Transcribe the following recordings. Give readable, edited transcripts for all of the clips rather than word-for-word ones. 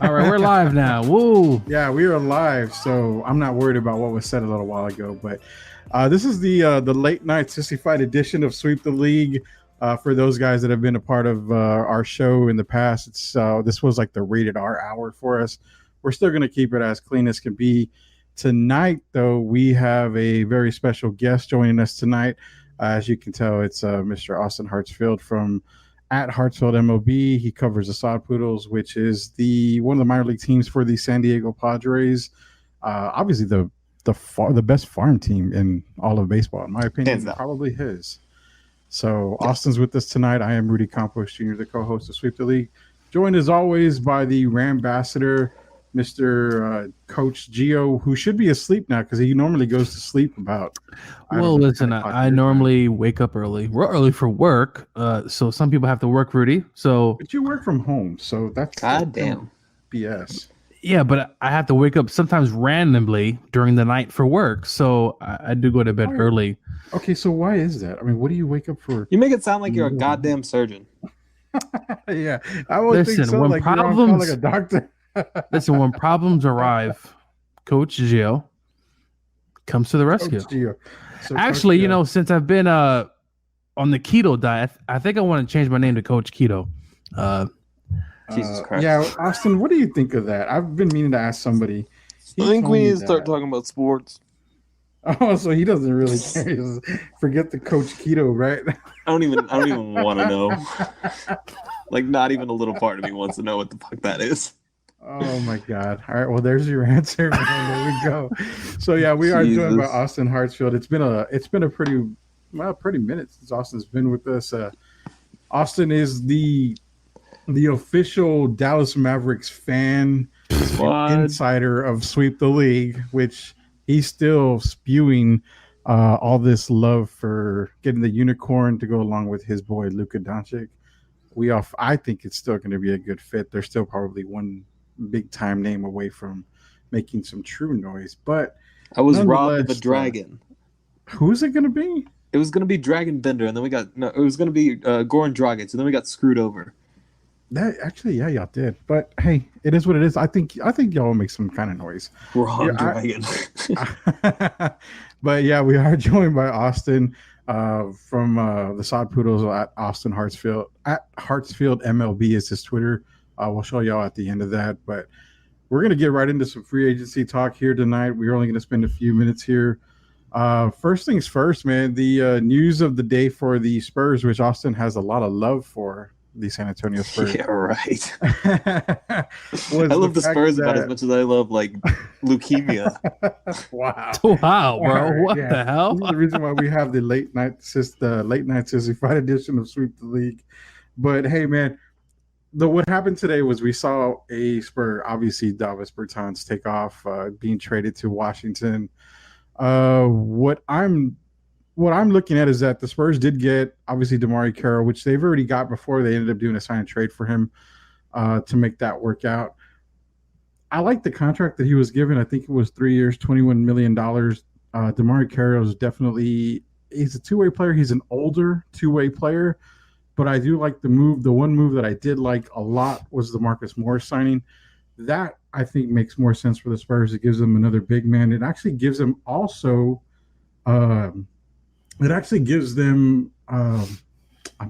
All right, we're live now. Woo! Yeah, we are live, so I'm not worried about what was said a little while ago. But this is the late night sissified edition of Sweep the League. For those guys that have been a part of our show in the past, it's this was like the rated R hour for us. We're still going to keep it as clean as can be. Tonight, though, we have a very special guest joining us tonight. As you can tell, it's Mr. Austin Hartsfield from at Hartsfield MLB. He covers the Sod Poodles, which is one of the minor league teams for the San Diego Padres. Obviously, the best farm team in all of baseball, in my opinion, probably his. So Austin's with us tonight. I am Rudy Campos Jr., the co-host of Sweep the League, joined as always by the Rambassador, Mr. Coach Gio, who should be asleep now because he normally goes to sleep about. Well, listen, I normally wake up early. We're early for work, so some people have to work, Rudy. But you work from home, so that's goddamn BS. Yeah, but I have to wake up sometimes randomly during the night for work, so I do go to bed early. Okay, so why is that? I mean, what do you wake up for? You make it sound like you're a goddamn surgeon. Yeah, I would think so. When like problems, you're like a doctor. Listen, when problems arrive, Coach Gio comes to the rescue. So actually, since I've been on the keto diet, I think I want to change my name to Coach Keto. Jesus Christ. Yeah, Austin, what do you think of that? I've been meaning to ask somebody. I think we need to start talking about sports. Oh, so he doesn't really care. Forget the Coach Keto, right? I don't even want to know. Like, not even a little part of me wants to know what the fuck that is. Oh my God! All right, well, there's your answer, man. There we go. So yeah, we are joined by Austin Hartsfield. It's been a pretty minute since Austin's been with us. Austin is the official Dallas Mavericks fan insider of Sweep the League, which he's still spewing all this love for getting the unicorn to go along with his boy Luka Doncic. I think it's still going to be a good fit. They're still probably one big time name away from making some true noise, but I was robbed of a dragon. Who's it going to be? It was going to be Dragon Bender, and then it was going to be Goran Dragic, and then we got screwed over. That actually, yeah, y'all did. But hey, it is what it is. I think y'all will make some kind of noise. Wrong dragon. But yeah, we are joined by Austin from the Sod Poodles at Austin Hartsfield. At Hartsfield MLB is his Twitter. We'll show y'all at the end of that. But we're going to get right into some free agency talk here tonight. We're only going to spend a few minutes here. First things first, man, the news of the day for the Spurs, which Austin has a lot of love for, the San Antonio Spurs. Yeah, right. I love the Spurs about as much as I love, like, leukemia. Wow, bro. What the hell? This is the reason why we have the late night sissified edition of Sweep the League. But hey, man, what happened today was we saw a Spur, obviously Davis Bertans, take off, being traded to Washington. What I'm looking at is that the Spurs did get, obviously, DeMarre Carroll, which they've already got before they ended up doing a sign and trade for him to make that work out. I like the contract that he was given. I think it was 3 years, $21 million. DeMarre Carroll is definitely – he's a two-way player. He's an older two-way player. But I do like the move. The one move that I did like a lot was the Marcus Morris signing. That, I think, makes more sense for the Spurs. It gives them another big man. It actually gives them also I'm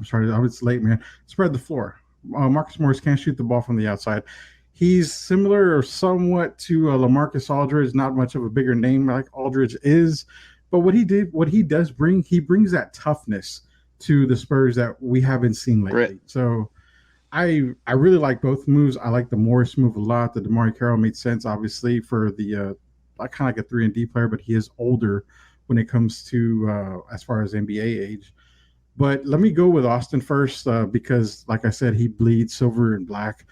sorry, it's late, man. Spread the floor. Marcus Morris can't shoot the ball from the outside. He's similar or somewhat to LaMarcus Aldridge, not much of a bigger name like Aldridge is. But what he does bring, he brings that toughness to the Spurs that we haven't seen lately. Right. So I really like both moves. I like the Morris move a lot. The DeMarre Carroll made sense, obviously, for the kind of like a 3-and-D player, but he is older when it comes to as far as NBA age. But let me go with Austin first because, like I said, he bleeds silver and black.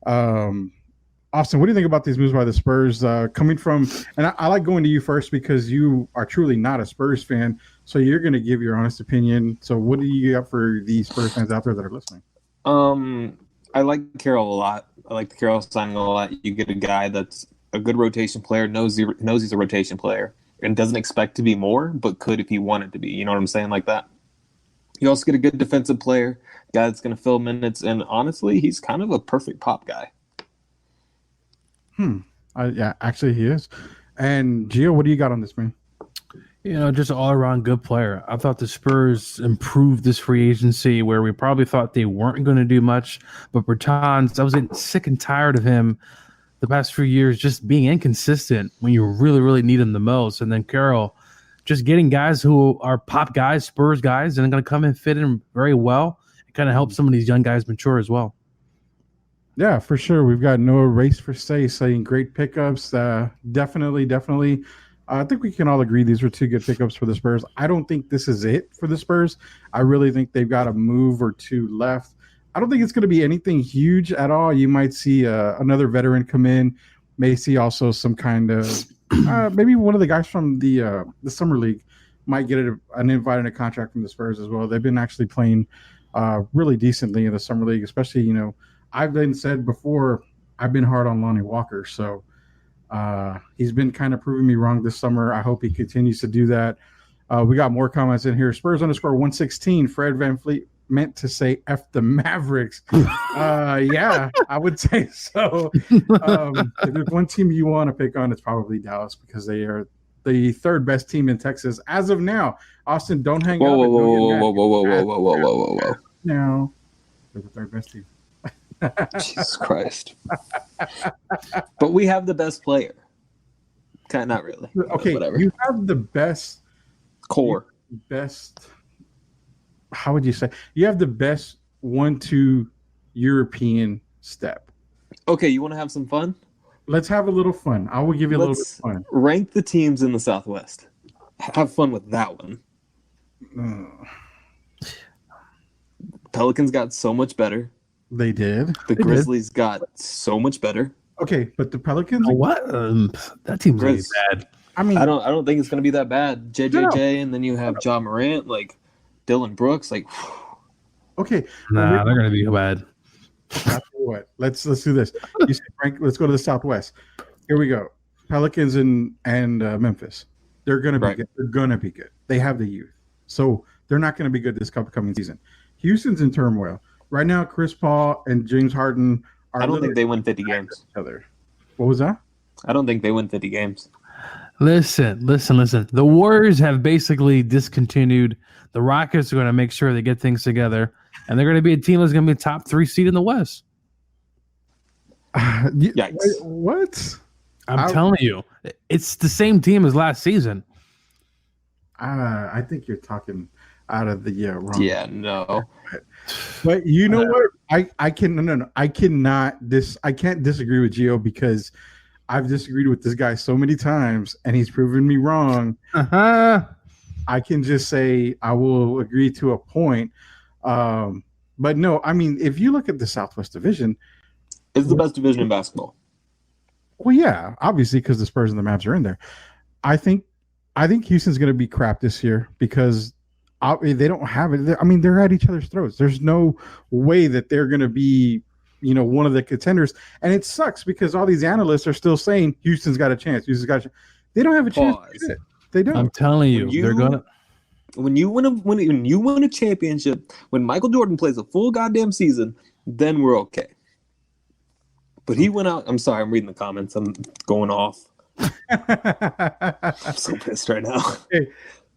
Austin, what do you think about these moves by the Spurs coming from – and I like going to you first because you are truly not a Spurs fan, so you're going to give your honest opinion. So what do you got for the Spurs fans out there that are listening? I like Carroll a lot. I like the Carroll signing a lot. You get a guy that's a good rotation player, knows he's a rotation player, and doesn't expect to be more, but could if he wanted to be. You know what I'm saying? Like that. You also get a good defensive player, guy that's going to fill minutes, and honestly, he's kind of a perfect pop guy. Yeah, actually, he is. And Gio, what do you got on this, man? Just all around good player. I thought the Spurs improved this free agency where we probably thought they weren't going to do much. But Bertans, I was getting sick and tired of him the past few years just being inconsistent when you really, really need him the most. And then Carroll, just getting guys who are pop guys, Spurs guys, and going to come and fit in very well. It kind of helps some of these young guys mature as well. Yeah, for sure. We've got Noah Race for saying great pickups. Definitely. I think we can all agree these were two good pickups for the Spurs. I don't think this is it for the Spurs. I really think they've got a move or two left. I don't think it's going to be anything huge at all. You might see another veteran come in. May see also some kind of maybe one of the guys from the summer league might get an invite and a contract from the Spurs as well. They've been actually playing really decently in the summer league, especially I've been said before I've been hard on Lonnie Walker, so he's been kind of proving me wrong this summer. I hope he continues to do that. We got more comments in here. Spurs _116. Fred VanVleet meant to say F the Mavericks. Yeah, I would say so. If there's one team you want to pick on, it's probably Dallas because they are the third best team in Texas as of now. Austin, don't hang up. Whoa. Now, they're the third best team. Jesus Christ. But we have the best player. Kind of not really. Okay, whatever. You have the best core. How would you say? You have the best 1-2 European step. Okay, you want to have some fun? Let's have a little fun. I will give you a little bit of fun. Rank the teams in the Southwest. Have fun with that one. Pelicans got so much better. They did. The Grizzlies got so much better. Okay, but the Pelicans. What? That team's really bad. I mean, I don't think it's going to be that bad. JJJ, and then you have Ja Morant, like Dylan Brooks, like. Okay. Nah, they're going to be bad. I'll tell you what. Let's do this. You said, Frank, let's go to the Southwest. Here we go. Pelicans and Memphis. They're going to be good. They're going to be good. They have the youth, so they're not going to be good this upcoming season. Houston's in turmoil right now. Chris Paul and James Harden are. I don't think they win 50 games. What was that? I don't think they win 50 games. Listen. The Warriors have basically discontinued. The Rockets are going to make sure they get things together, and they're going to be a team that's going to be a top 3 seed in the West. Yikes. Wait, what? I'm telling you, it's the same team as last season. I think you're talking out of the wrong. Yeah, no. But you know what? I can't disagree with Gio because I've disagreed with this guy so many times and he's proven me wrong. I can just say I will agree to a point. But no, I mean, if you look at the Southwest Division, it's the best division in basketball. Well, yeah, obviously because the Spurs and the Mavs are in there. I think Houston's going to be crap this year because they don't have it. I mean, they're at each other's throats. There's no way that they're going to be, one of the contenders. And it sucks because all these analysts are still saying Houston's got a chance. They don't have a chance. They don't. I'm telling you, they're gonna. When you win a championship, when Michael Jordan plays a full goddamn season, then we're okay. But he went out. I'm sorry, I'm reading the comments. I'm going off. I'm so pissed right now.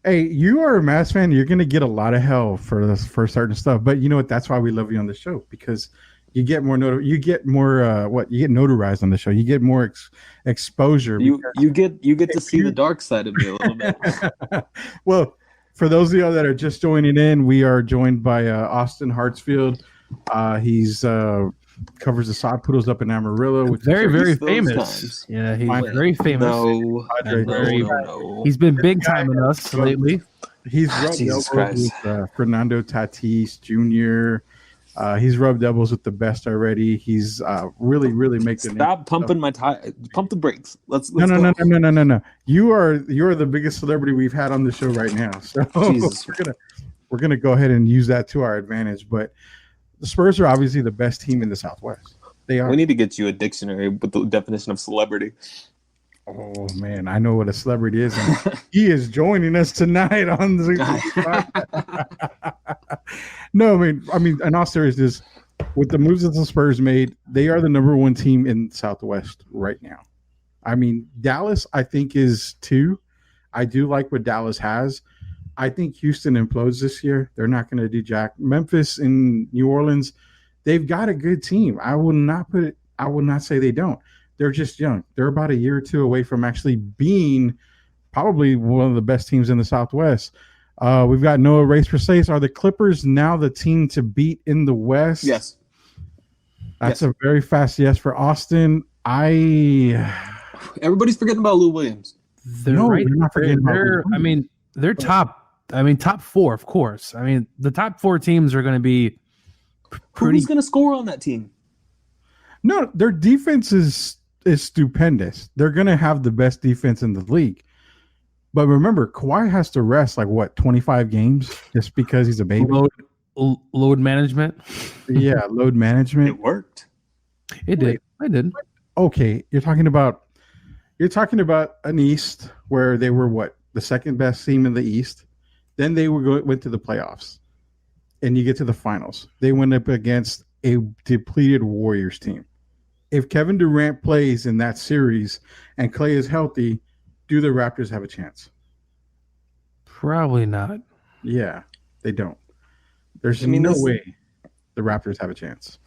Hey, you are a Mavs fan. You're going to get a lot of hell for certain stuff. But you know what? That's why we love you on the show because you get more you get notarized on the show. You get more exposure. You get to see the dark side of me a little bit. Well, for those of you that are just joining in, we are joined by Austin Hartsfield. He's covers the Sod Poodles up in Amarillo, which very, very famous. Yeah, he's very famous. No. He's been big time in us lately. He's rubbed elbows with Fernando Tatis Jr. He's rubbed elbows with the best already. He's really, really making. Stop pumping my tire. Pump the brakes. Let's no. You are the biggest celebrity we've had on the show right now. So we're gonna go ahead and use that to our advantage, but. The Spurs are obviously the best team in the Southwest. They are. We need to get you a dictionary with the definition of celebrity. Oh man, I know what a celebrity is. And he is joining us tonight on the. No, I mean, in all seriousness, with the moves that the Spurs made, they are the number one team in Southwest right now. I mean, Dallas, I think, is 2. I do like what Dallas has. I think Houston implodes this year. They're not going to do jack. Memphis and New Orleans, they've got a good team. I will not say they don't. They're just young. They're about a year or 2 away from actually being probably one of the best teams in the Southwest. We've got Noah Race Precise. Are the Clippers now the team to beat in the West? Yes. That's a very fast yes for Austin. Everybody's forgetting about Lou Williams. They're not forgetting about Lou Williams. They're top 4, of course. I mean, the top 4 teams are going to be Who's going to score on that team? No, their defense is stupendous. They're going to have the best defense in the league. But remember, Kawhi has to rest 25 games just because he's a baby. Load management. Yeah, load management. It worked. It did. Okay, you're talking about an East where they were the second best team in the East. Then they went to the playoffs, and you get to the finals. They went up against a depleted Warriors team. If Kevin Durant plays in that series and Clay is healthy, do the Raptors have a chance? Probably not. Yeah, they don't. There's no way the Raptors have a chance.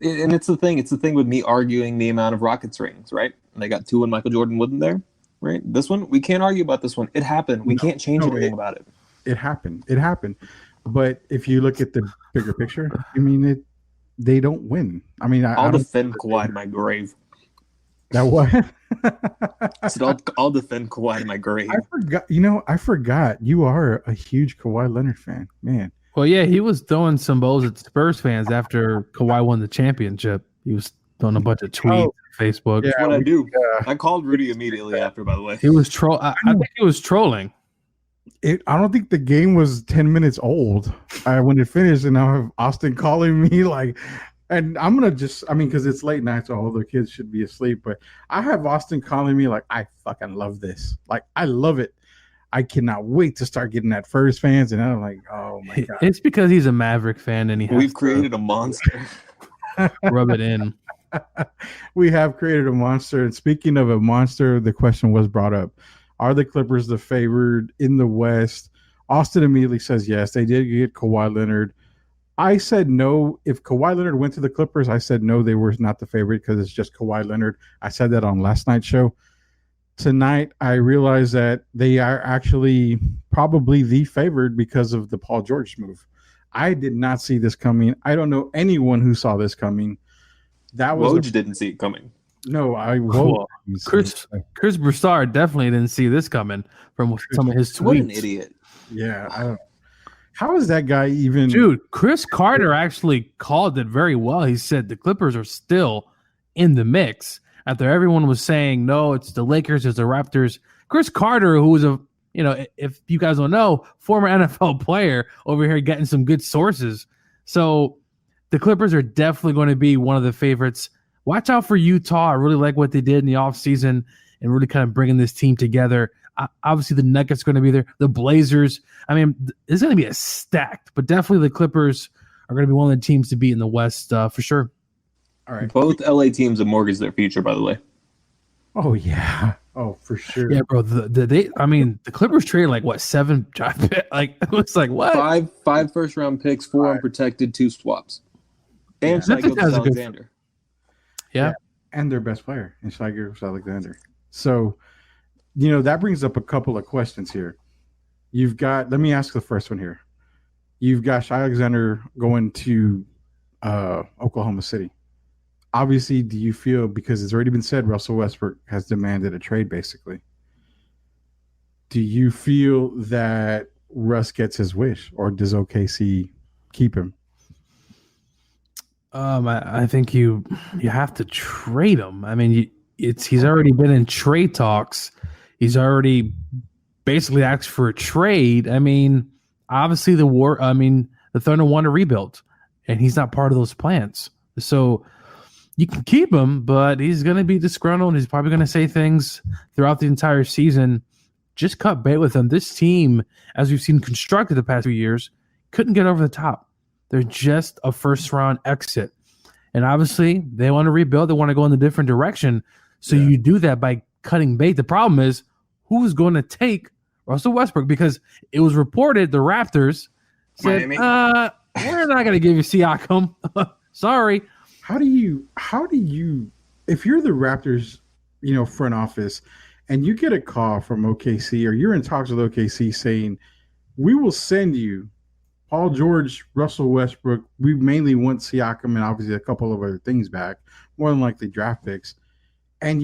And it's the thing. It's the thing with me arguing the amount of Rockets rings, right? And they got 2 when Michael Jordan wasn't there, right? This one, we can't argue about this one. It happened. We can't change anything about it. It happened. But if you look at the bigger picture, I mean, they don't win. I mean, I'll defend Kawhi to my grave. That what? I said I'll defend Kawhi to my grave. I forgot. You are a huge Kawhi Leonard fan, man. Well, yeah, he was throwing some bows at Spurs fans after Kawhi won the championship. He was throwing a bunch of tweets on Facebook. Yeah, that's what I do. I called Rudy immediately after, by the way. He was I think he was trolling. I don't think the game was 10 minutes old when it finished, and I have Austin calling me and I'm going to because it's late night, so all the kids should be asleep, but I have Austin calling me I fucking love this. I love it. I cannot wait to start getting that Spurs fans, and I'm like, oh my God. It's because he's a Maverick fan, and we've created a monster. Rub it in. We have created a monster, and speaking of a monster, the question was brought up. Are the Clippers the favored in the West? Austin immediately says yes. They did get Kawhi Leonard. I said no. If Kawhi Leonard went to the Clippers, I said no, they were not the favorite because it's just Kawhi Leonard. I said that on last night's show. Tonight, I realized that they are actually probably the favored because of the Paul George move. I did not see this coming. I don't know anyone who saw this coming. Woj didn't see it coming. No, Chris Broussard definitely didn't see this coming from some of his tweets. What an idiot! Yeah, I don't. How is that guy even? Dude, Chris Carter actually called it very well. He said the Clippers are still in the mix after everyone was saying no, it's the Lakers, it's the Raptors. Chris Carter, who was if you guys don't know, former NFL player over here getting some good sources. So the Clippers are definitely going to be one of the favorites. Watch out for Utah. I really like what they did in the offseason and really kind of bringing this team together. Obviously, the Nuggets are going to be there. The Blazers. I mean, it's going to be a stacked, but definitely the Clippers are going to be one of the teams to beat in the West for sure. All right. Both LA teams have mortgaged their future, by the way. Oh, yeah. Oh, for sure. Yeah, bro. The Clippers traded 7 draft picks. It looks like what? Five first-round picks, 4 unprotected, 2 swaps. And Shai Alexander. Yeah. And their best player in Shai Alexander. So, that brings up a couple of questions here. Let me ask the first one here. You've got Shai Alexander going to Oklahoma City. Obviously, do you feel, because it's already been said, Russell Westbrook has demanded a trade, basically. Do you feel that Russ gets his wish, or does OKC keep him? I think you have to trade him. I mean, he's already been in trade talks. He's already basically asked for a trade. I mean, obviously the Thunder want to rebuild, and he's not part of those plans. So you can keep him, but he's going to be disgruntled. He's probably going to say things throughout the entire season. Just cut bait with him. This team, as we've seen constructed the past few years, couldn't get over the top. They're just a first-round exit. And obviously, they want to rebuild. They want to go in a different direction. So you do that by cutting bait. The problem is, who's going to take Russell Westbrook? Because it was reported the Raptors said, Miami. we're not going to give you Siakam. Sorry. How do you, if you're the Raptors, front office, and you get a call from OKC or you're in talks with OKC saying, we will send you Paul George, Russell Westbrook. We mainly want Siakam and obviously a couple of other things back, more than likely draft picks. And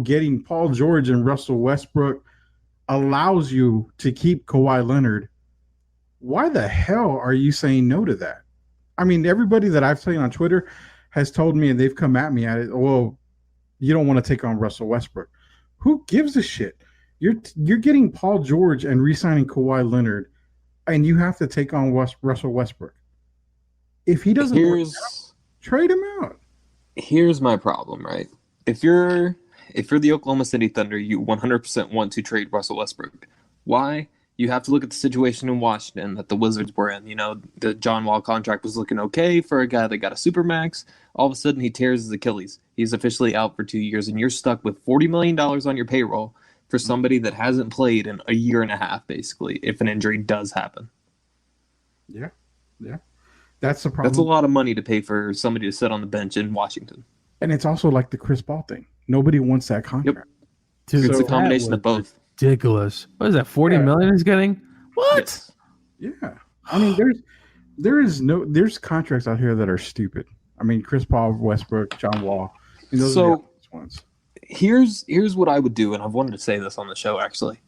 getting Paul George and Russell Westbrook allows you to keep Kawhi Leonard. Why the hell are you saying no to that? I mean, everybody that I've seen on Twitter has told me, and they've come at me at it, well, you don't want to take on Russell Westbrook. Who gives a shit? You're getting Paul George and re-signing Kawhi Leonard, and you have to take on Russell Westbrook. If he doesn't work out, trade him out. Here's my problem, right? If you're the Oklahoma City Thunder, you 100% want to trade Russell Westbrook. Why? You have to look at the situation in Washington that the Wizards were in. The John Wall contract was looking okay for a guy that got a supermax. All of a sudden, he tears his Achilles. He's officially out for 2 years, and you're stuck with $40 million on your payroll for somebody that hasn't played in a year and a half, basically, if an injury does happen. Yeah. That's the problem. That's a lot of money to pay for somebody to sit on the bench in Washington. And it's also like the Chris Paul thing. Nobody wants that contract. Yep. It's a combination of both. Ridiculous. What is that? $40 million he's getting? What? Yes. Yeah. I mean, there's contracts out here that are stupid. I mean, Chris Paul, Westbrook, John Wall. Those are the obvious ones. Here's what I would do, and I've wanted to say this on the show actually.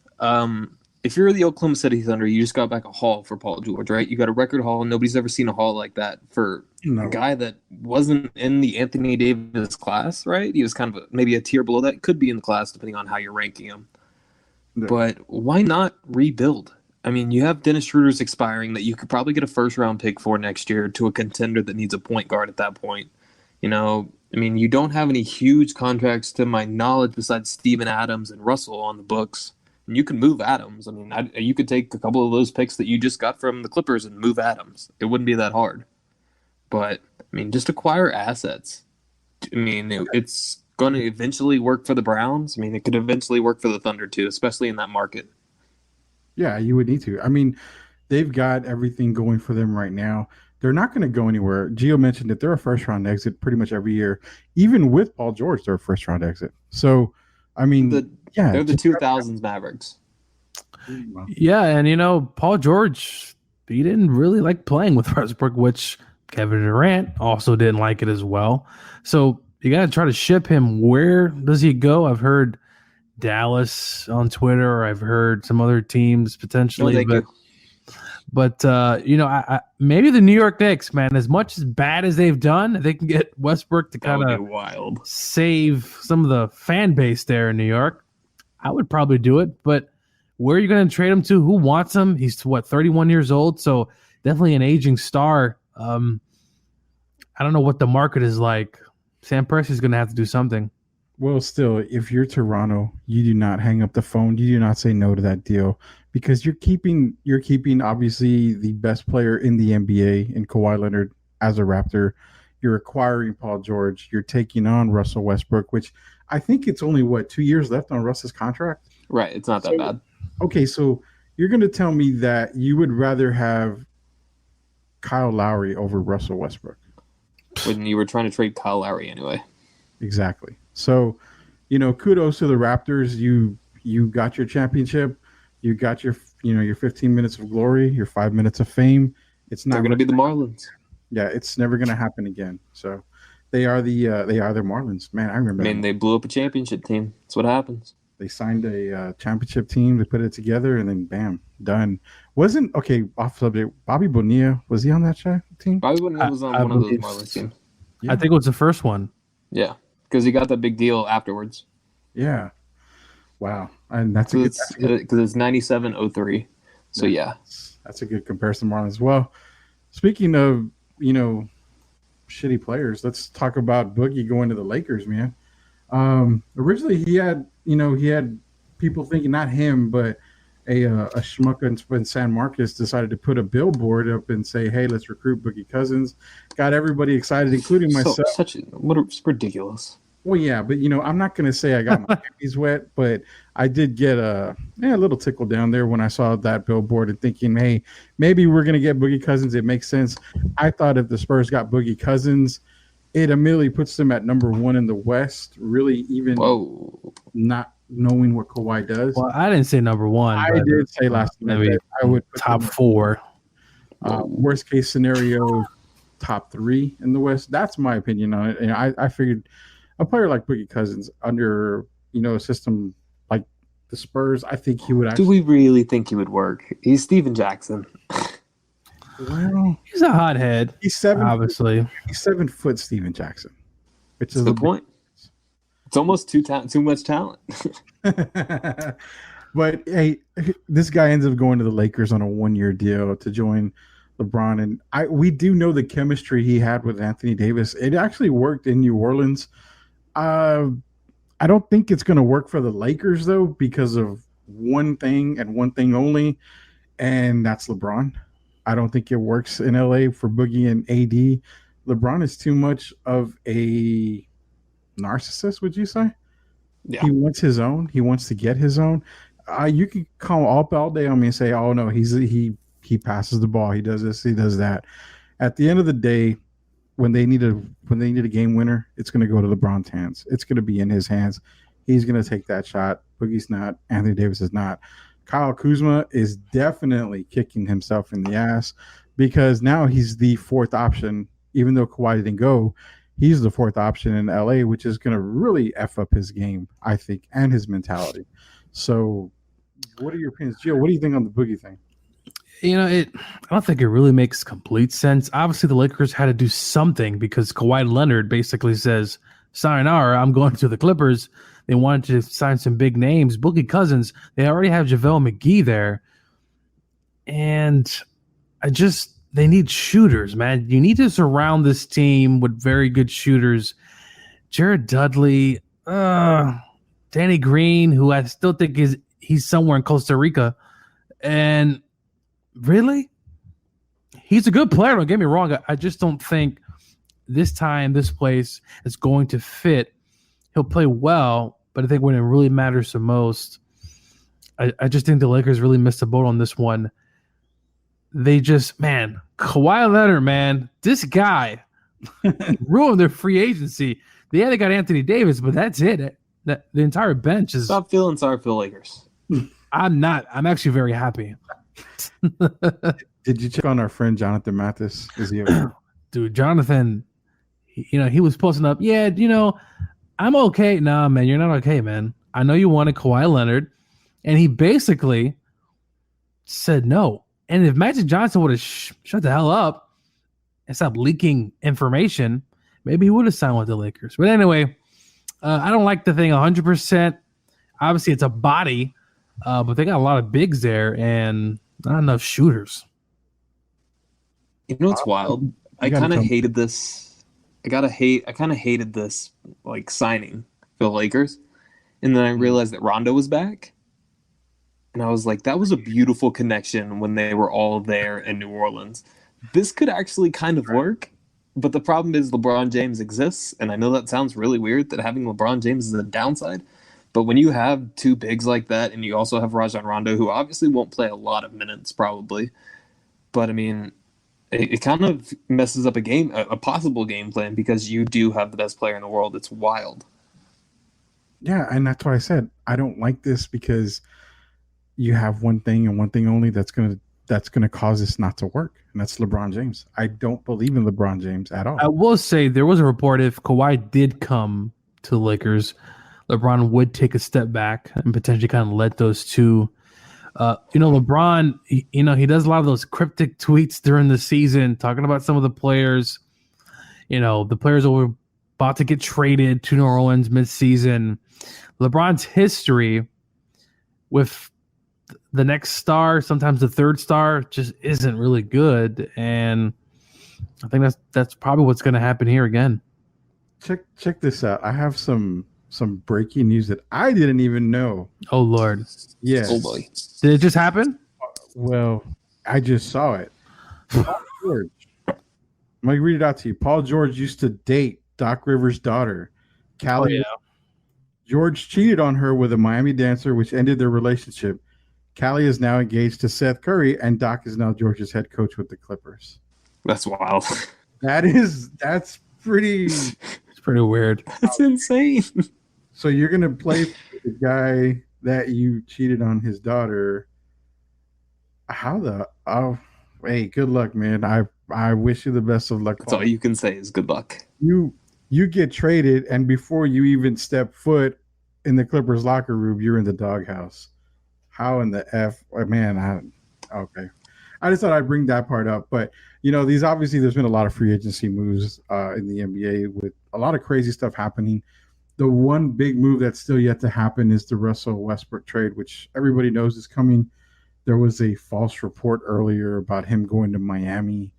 If you're the Oklahoma City Thunder, you just got back a haul for Paul George, right? You got a record haul. Nobody's ever seen a haul like that for a guy that wasn't in the Anthony Davis class, right? He was kind of maybe a tier below that. Could be in the class depending on how you're ranking him. Yeah. But why not rebuild? I mean, you have Dennis Schroeder's expiring that you could probably get a first-round pick for next year to a contender that needs a point guard at that point. You don't have any huge contracts to my knowledge besides Steven Adams and Russell on the books. And you can move Adams. I mean, you could take a couple of those picks that you just got from the Clippers and move Adams. It wouldn't be that hard. But, just acquire assets. It's going to eventually work for the Browns. It could eventually work for the Thunder too, especially in that market. Yeah, you would need to. They've got everything going for them right now. They're not going to go anywhere. Gio mentioned that they're a first-round exit pretty much every year. Even with Paul George, they're a first-round exit. So, they're the 2000s Mavericks. Yeah, and Paul George, he didn't really like playing with Westbrook, which Kevin Durant also didn't like it as well. So you got to try to ship him. Where does he go? I've heard Dallas on Twitter, or I've heard some other teams potentially. But maybe the New York Knicks, man, as much as bad as they've done, they can get Westbrook to kind of save some of the fan base there in New York. I would probably do it, but where are you going to trade him to? Who wants him? He's 31 years old, so definitely an aging star. I don't know what the market is like. Sam Presti's going to have to do something. Well, still, if you're Toronto, you do not hang up the phone. You do not say no to that deal because you're keeping obviously the best player in the NBA in Kawhi Leonard as a Raptor. You're acquiring Paul George. You're taking on Russell Westbrook, which I think it's only 2 years left on Russ's contract. Right, it's not that bad. Okay, so you're going to tell me that you would rather have Kyle Lowry over Russell Westbrook when you were trying to trade Kyle Lowry anyway. Exactly. So, kudos to the Raptors. You got your championship. You got your 15 minutes of glory, your 5 minutes of fame. It's not going to be the Marlins. Yeah, it's never going to happen again. So, they are the Marlins. Man, I remember. They blew up a championship team. That's what happens. They signed a championship team. They put it together, and then bam, done. Off subject. Bobby Bonilla, was he on that team? Bobby Bonilla was on one of those Marlins teams. Yeah. I think it was the first one. Yeah, because he got that big deal afterwards. Yeah. Wow, and that's because it's 97-03. So yeah, that's a good comparison, Marlins as well. Speaking of shitty players, let's talk about Boogie going to the Lakers, man. Originally he had people thinking, not him, but a schmuck in San Marcos decided to put a billboard up and say, "Hey, let's recruit Boogie Cousins." Got everybody excited, including myself. It's ridiculous. Well, yeah, but I'm not going to say I got my hands wet, but I did get a little tickle down there when I saw that billboard and thinking, hey, maybe we're going to get Boogie Cousins. It makes sense. I thought if the Spurs got Boogie Cousins, it immediately puts them at number 1 in the West, really even not knowing what Kawhi does. Well, I didn't say number 1. I did say last night that I would put top 4. Worst case scenario, top 3 in the West. That's my opinion on it. And I figured a player like Boogie Cousins under a system like the Spurs, I think he would actually. Do we really think he would work? He's Steven Jackson. Well, he's a hothead. He's 7. Obviously, he's 7 foot Steven Jackson. Which is the point. It's almost too much talent. But hey, this guy ends up going to the Lakers on a 1-year deal to join LeBron, and we do know the chemistry he had with Anthony Davis. It actually worked in New Orleans. I don't think it's going to work for the Lakers though, because of one thing and one thing only, and that's LeBron. I don't think it works in LA for Boogie and AD. LeBron is too much of a narcissist, would you say? Yeah. He wants his own. He wants to get his own. You can call up all day on me and say, "Oh no, he passes the ball. He does this. He does that." At the end of the day, when they need a game winner, it's going to go to LeBron's hands. It's going to be in his hands. He's going to take that shot. Boogie's not. Anthony Davis is not. Kyle Kuzma is definitely kicking himself in the ass because now he's the 4th option. Even though Kawhi didn't go, he's the 4th option in LA, which is going to really F up his game, I think, and his mentality. So what are your opinions? Gio, what do you think on the Boogie thing? I don't think it really makes complete sense. Obviously, the Lakers had to do something because Kawhi Leonard basically says, sayonara, I'm going to the Clippers. They wanted to sign some big names. Boogie Cousins, they already have JaVale McGee there. And they need shooters, man. You need to surround this team with very good shooters. Jared Dudley, Danny Green, who I still think he's somewhere in Costa Rica. And really? He's a good player, don't get me wrong. I just don't think this time, this place is going to fit. He'll play well, but I think when it really matters the most, I just think the Lakers really missed the boat on this one. They Kawhi Leonard, man, this guy ruined their free agency. They got Anthony Davis, but that's it. The entire bench is. Stop feeling sorry for the Lakers. I'm not. I'm actually very happy. Did you check on our friend Jonathan Mathis? Is he okay? Dude, Jonathan, he was posting up, I'm okay. Nah, man, you're not okay, man. I know you wanted Kawhi Leonard, and he basically said no. And if Magic Johnson would have shut the hell up and stopped leaking information, maybe he would have signed with the Lakers. But anyway, I don't like the thing 100%. Obviously, it's a body, but they got a lot of bigs there and not enough shooters. You know what's wild? I kind of hated this. I kind of hated this signing for the Lakers, and then I realized that Rondo was back, and I was like, that was a beautiful connection when they were all there in New Orleans. This could actually kind of work, but the problem is LeBron James exists, and I know that sounds really weird that having LeBron James is a downside, but when you have 2 bigs like that, and you also have Rajon Rondo, who obviously won't play a lot of minutes probably, but I mean, it kind of messes up a possible game plan because you do have the best player in the world. It's wild. Yeah, and that's why I said I don't like this because you have one thing and one thing only that's gonna cause this not to work, and that's LeBron James. I don't believe in LeBron James at all. I will say there was a report if Kawhi did come to the Lakers, LeBron would take a step back and potentially kind of let those two. LeBron, he does a lot of those cryptic tweets during the season talking about some of the players. The players were about to get traded to New Orleans mid-season. LeBron's history with the next star, sometimes the third star, just isn't really good. And I think that's probably what's going to happen here again. Check this out. I have some some breaking news that I didn't even know. Oh Lord. Yes. Oh boy. Did it just happen? Well, I just saw it. Paul George. I'm going to read it out to you. Paul George used to date Doc Rivers' daughter, Callie. Oh, yeah. George cheated on her with a Miami dancer, which ended their relationship. Callie is now engaged to Seth Curry, and Doc is now George's head coach with the Clippers. That's wild. That's pretty. It's pretty weird. That's insane. So you're gonna play for the guy that you cheated on his daughter. How the? Oh, hey, good luck, man. I wish you the best of luck. That's all you can say is good luck. You get traded, and before you even step foot in the Clippers locker room, you're in the doghouse. How in the F? Man, okay. I just thought I'd bring that part up. But, there's been a lot of free agency moves in the NBA with a lot of crazy stuff happening. The one big move that's still yet to happen is the Russell Westbrook trade, which everybody knows is coming. There was a false report earlier about him going to Miami.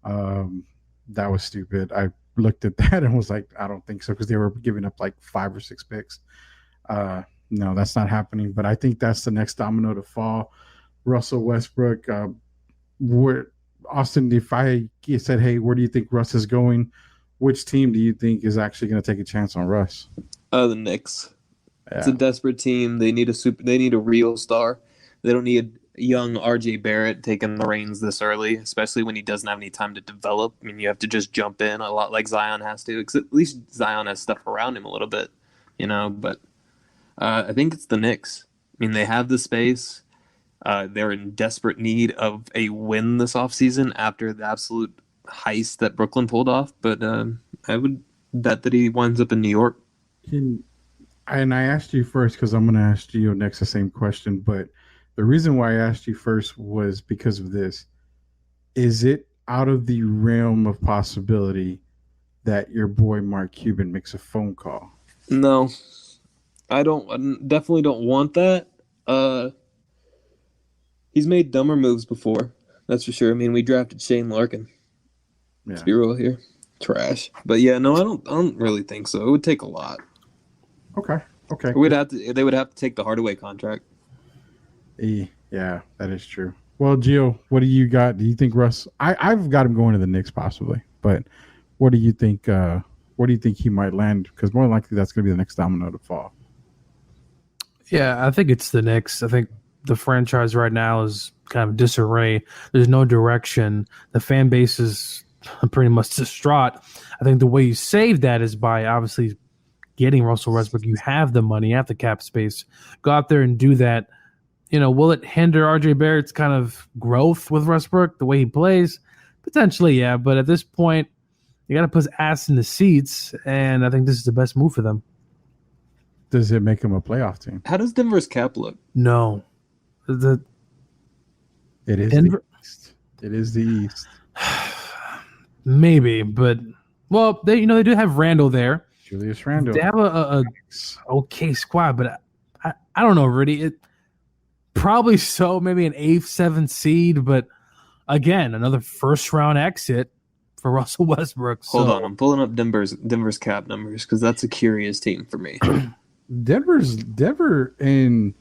That was stupid. I looked at that and was like, I don't think so, because they were giving up like 5 or 6 picks. No, that's not happening. But I think that's the next domino to fall. Russell Westbrook. Austin, if I said, hey, where do you think Russ is going? Which team do you think is actually going to take a chance on Russ? The Knicks. Yeah. It's a desperate team. They need a real star. They don't need young RJ Barrett taking the reins this early, especially when he doesn't have any time to develop. I mean, you have to just jump in a lot like Zion has to, because at least Zion has stuff around him a little bit, but I think it's the Knicks. I mean, they have the space. They're in desperate need of a win this offseason after the absolute heist that Brooklyn pulled off, but I would bet that he winds up in New York. And I asked you first because I'm going to ask you next the same question, but the reason why I asked you first was because of this. Is it out of the realm of possibility that your boy Mark Cuban makes a phone call? No, I definitely don't want that. He's made dumber moves before, that's for sure. I mean, we drafted Shane Larkin. Yeah. Let's be real here. Trash. But yeah, no, I don't really think so. It would take a lot. Okay. They would have to take the Hardaway contract. Yeah, that is true. Well, Gio, what do you got? Do you think Russ? I've got him going to the Knicks possibly, but what do you think? Where do you think he might land? Because more than likely that's going to be the next domino to fall. Yeah, I think it's the Knicks. I think the franchise right now is kind of disarray. There's no direction. The fan base is pretty much distraught. I think the way you save that is by obviously getting Russell Westbrook. You have the money, you have the cap space. Go out there and do that. Will it hinder RJ Barrett's kind of growth with Westbrook, the way he plays? Potentially, yeah. But at this point, you got to put his ass in the seats, and I think this is the best move for them. Does it make him a playoff team? How does Denver's cap look? No. It is Denver. the East. It is the East. Maybe, but they do have Randall there. Julius Randle. They have a okay squad, but I don't know, really. It probably so, maybe an 8th, 7th seed, but again, another first round exit for Russell Westbrook. Hold on, I'm pulling up Denver's cap numbers because that's a curious team for me. Denver in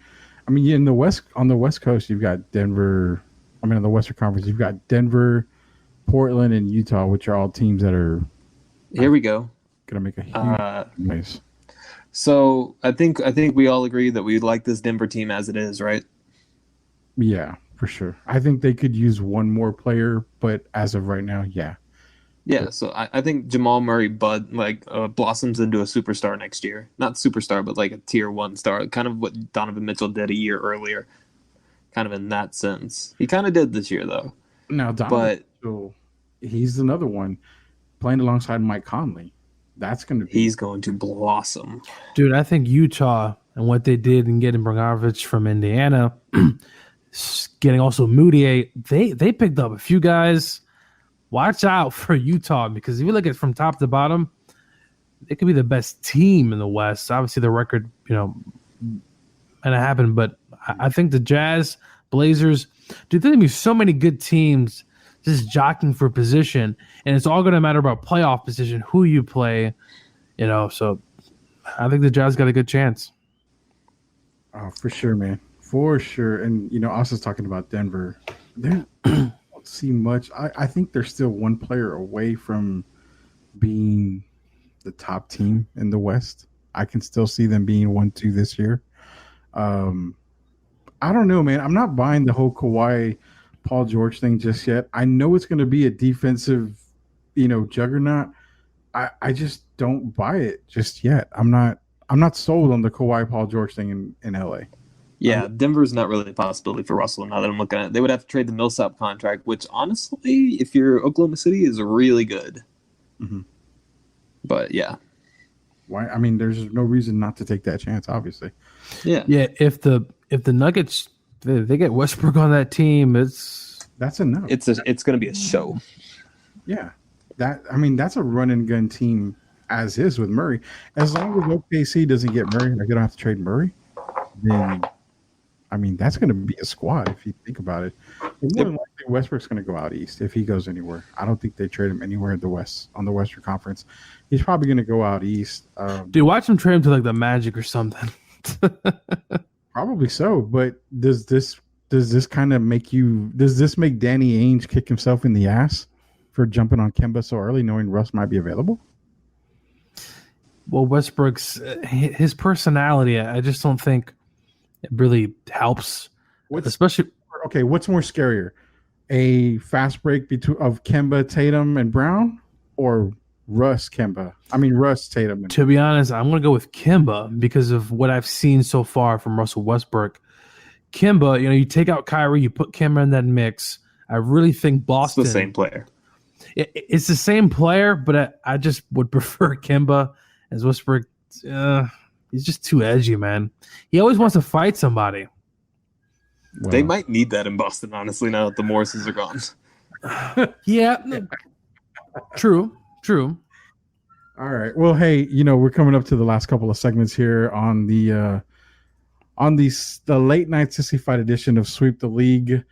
the West, on the West Coast, you've got Denver. In the Western Conference, you've got Denver, Portland, and Utah, which are all teams that are. Here we go. Gonna make a huge noise. So I think we all agree that we like this Denver team as it is, right? Yeah, for sure. I think they could use one more player, but as of right now, yeah. Yeah, so I think Jamal Murray blossoms into a superstar next year. Not superstar, but like a tier 1 star, kind of what Donovan Mitchell did a year earlier. Kind of in that sense. He kind of did this year, though. Now, Donovan Mitchell, he's another one playing alongside Mike Conley. He's going to blossom. Dude, I think Utah and what they did in getting Bogdanovich from Indiana, getting also Moutier, they picked up a few guys. Watch out for Utah, because if you look at it from top to bottom, it could be the best team in the West. Obviously, the record, and it happened, but I think the Jazz, Blazers, dude, there's going to be so many good teams just jockeying for position, and it's all going to matter about playoff position, who you play, so I think the Jazz got a good chance. Oh, for sure, man. For sure. And, Austin's talking about Denver. They don't see much. I think they're still one player away from being the top team in the West. I can still see them being 1-2 this year. I don't know, man. I'm not buying the whole Kawhi Paul George thing just yet. I know it's going to be a defensive, juggernaut. I just don't buy it just yet. I'm not sold on the Kawhi Paul George thing in LA. Yeah, Denver's not really a possibility for Russell now that I'm looking at it. They would have to trade the Millsap contract, which honestly, if you're Oklahoma City, is really good. Mm-hmm. But yeah. Why? I mean, there's no reason not to take that chance, obviously. Yeah. Yeah, if the Nuggets they get Westbrook on that team, that's enough. It's going to be a show. Yeah. That's a run and gun team as is with Murray. As long as OKC doesn't get Murray, like they don't have to trade Murray, then that's going to be a squad if you think about it. More than likely, Westbrook's going to go out east if he goes anywhere. I don't think they trade him anywhere in the West on the Western Conference. He's probably going to go out east. Dude, watch him trade him to like the Magic or something. Probably so, but does this kind of make Danny Ainge kick himself in the ass for jumping on Kemba so early, knowing Russ might be available? Well, Westbrook's his personality, I just don't think it really helps. What's more scarier, a fast break of Kemba, Tatum, and Brown, or Russ Tatum? To be honest, I'm going to go with Kemba because of what I've seen so far from Russell Westbrook. Kemba, you take out Kyrie, you put Kemba in that mix. I really think Boston. It's the same player. It's the same player, but I just would prefer Kemba as Westbrook. He's just too edgy, man. He always wants to fight somebody. Well, they might need that in Boston, honestly, now that the Morrises are gone. Yeah. True. All right. Well, hey, we're coming up to the last couple of segments here on the late night sissy fight edition of Sweep the League.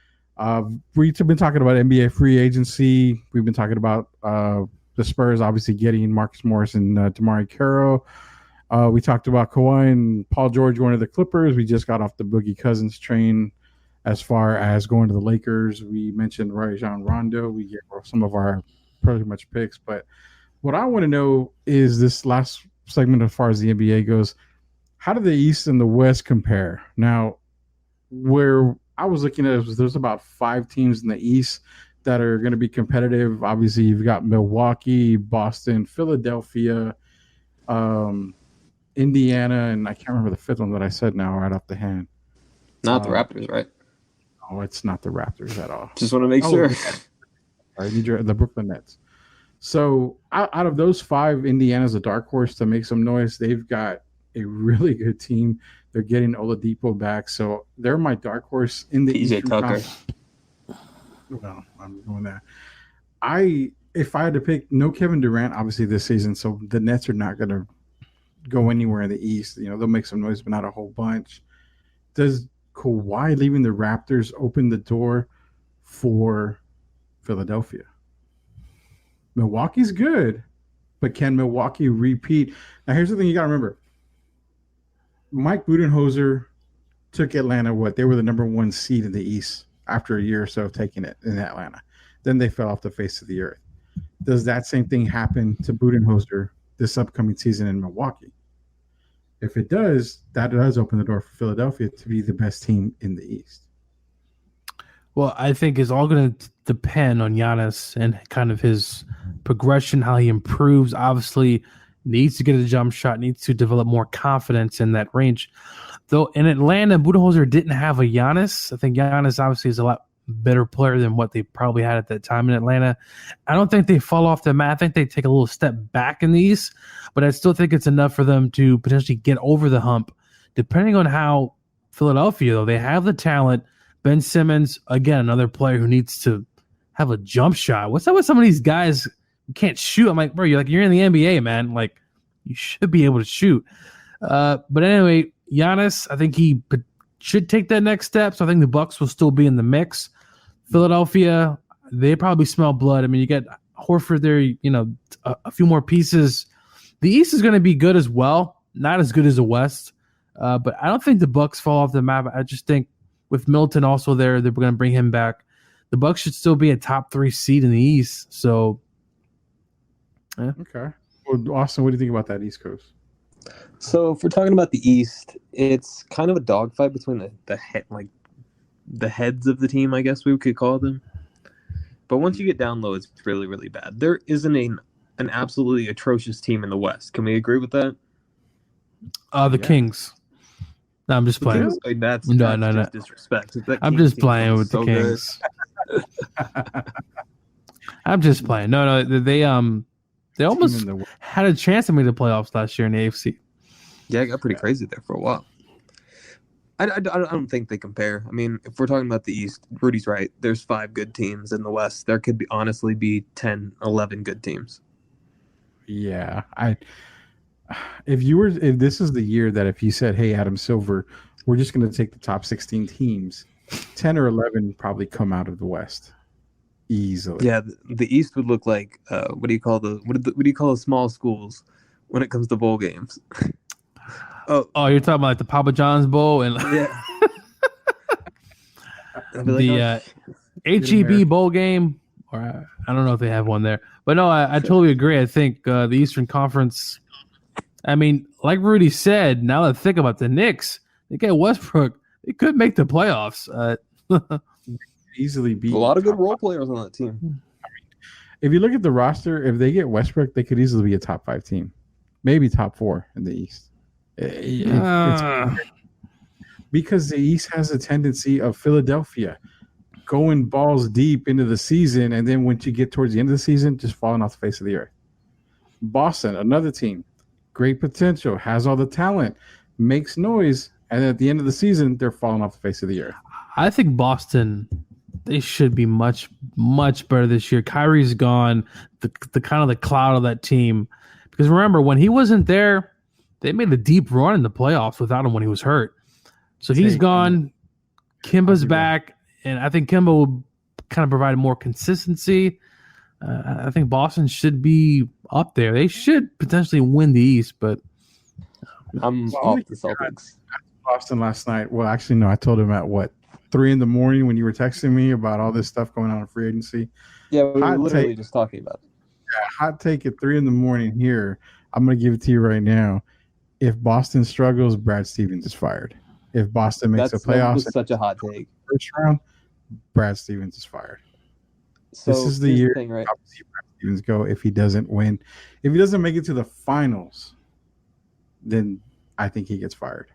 We've been talking about NBA free agency. We've been talking about the Spurs obviously getting Marcus Morris and DeMar Carroll. We talked about Kawhi and Paul George going to the Clippers. We just got off the Boogie Cousins train as far as going to the Lakers. We mentioned Rajon Rondo. We get some of our pretty much picks. But what I want to know is this last segment as far as the NBA goes, how do the East and the West compare? Now, where I was looking at it, there's about 5 teams in the East that are going to be competitive. Obviously, you've got Milwaukee, Boston, Philadelphia, Indiana, and I can't remember the 5th one that I said now right off the hand. Not the Raptors, right? Oh, it's not the Raptors at all. Just want to make sure. I need the Brooklyn Nets. So out of those 5, Indiana's a dark horse to make some noise. They've got a really good team. They're getting Oladipo back, so they're my dark horse in the PJ Tucker. Well, I'm doing that. If I had to pick, no Kevin Durant, obviously this season, so the Nets are not going to go anywhere in the East. They'll make some noise, but not a whole bunch. Does Kawhi leaving the Raptors open the door for Philadelphia? Milwaukee's good, but can Milwaukee repeat? Now, here's the thing you got to remember. Mike Budenholzer took Atlanta, they were the number 1 seed in the East after a year or so of taking it in Atlanta. Then they fell off the face of the earth. Does that same thing happen to Budenholzer this upcoming season in Milwaukee? If it does, that does open the door for Philadelphia to be the best team in the East. Well, I think it's all going to depend on Giannis and kind of his progression, how he improves. Obviously, needs to get a jump shot, needs to develop more confidence in that range. Though in Atlanta, Budenholzer didn't have a Giannis. I think Giannis obviously is a lot better player than what they probably had at that time in Atlanta. I don't think they fall off the mat. I think they take a little step back in the East, but I still think it's enough for them to potentially get over the hump. Depending on how Philadelphia, though, they have the talent. Ben Simmons, again, another player who needs to have a jump shot. What's up with some of these guys who can't shoot? I'm like, bro, you're in the NBA, man. Like, you should be able to shoot. But anyway, Giannis, I think he should take that next step. So I think the Bucks will still be in the mix. Philadelphia, they probably smell blood. I mean, you get Horford there, a few more pieces. The East is going to be good as well. not as good as the West, but I don't think the Bucks fall off the map. I just think with Milton also there, they're going to bring him back. The Bucks should still be a top 3 seed in the East. So, yeah. Okay. Well, Austin, what do you think about that East Coast? So if we're talking about the East, it's kind of a dogfight between the heads of the team, I guess we could call them. But once you get down low, it's really, really bad. There isn't an absolutely atrocious team in the West. Can we agree with that? The Kings. No, I'm just playing. That's no. disrespect. I'm just playing with the Kings. I'm just playing. No, they almost had a chance to make the playoffs last year in the AFC. Yeah, it got pretty crazy there for a while. I don't think they compare. I mean, if we're talking about the East, Rudy's right. There's 5 good teams in the West. There could honestly be 10, 11 good teams. Yeah, if this is the year that if you said, "Hey, Adam Silver, we're just going to take the top 16 teams," 10 or 11 probably come out of the West easily. Yeah, the East would look like what do you call the small schools when it comes to bowl games? Oh, you're talking about like the Papa John's Bowl and yeah. the HEB Bowl game, or I don't know if they have one there, but no, I totally agree. I think the Eastern Conference. I mean, like Rudy said, now that I think about the Knicks, they get Westbrook, they could make the playoffs. Easily beat a lot of good role players on that team. If you look at the roster, if they get Westbrook, they could easily be a top 5 team, maybe top 4 in the East. It's because the East has a tendency of Philadelphia going balls deep into the season, and then once you get towards the end of the season, just falling off the face of the earth. Boston, another team, great potential, has all the talent, makes noise, and at the end of the season, they're falling off the face of the earth. I think Boston, they should be much, much better this year. Kyrie's gone, the kind of the cloud of that team. Because remember, when he wasn't there, they made a deep run in the playoffs without him when he was hurt. So he's gone. Kimba's back, and I think Kimba will kind of provide more consistency. I think Boston should be up there. They should potentially win the East, but I'm off the Celtics. Boston last night. Well, actually, no. I told him at 3 a.m. when you were texting me about all this stuff going on in free agency. Yeah, we were literally just talking about it. Yeah, hot take at 3 a.m. here. I'm going to give it to you right now. If Boston struggles, Brad Stevens is fired. If Boston makes the playoffs, that's such a hot take. First round, Brad Stevens is fired. So this is the year thing, right? Brad Stevens go. If he doesn't win, if he doesn't make it to the finals, then I think he gets fired.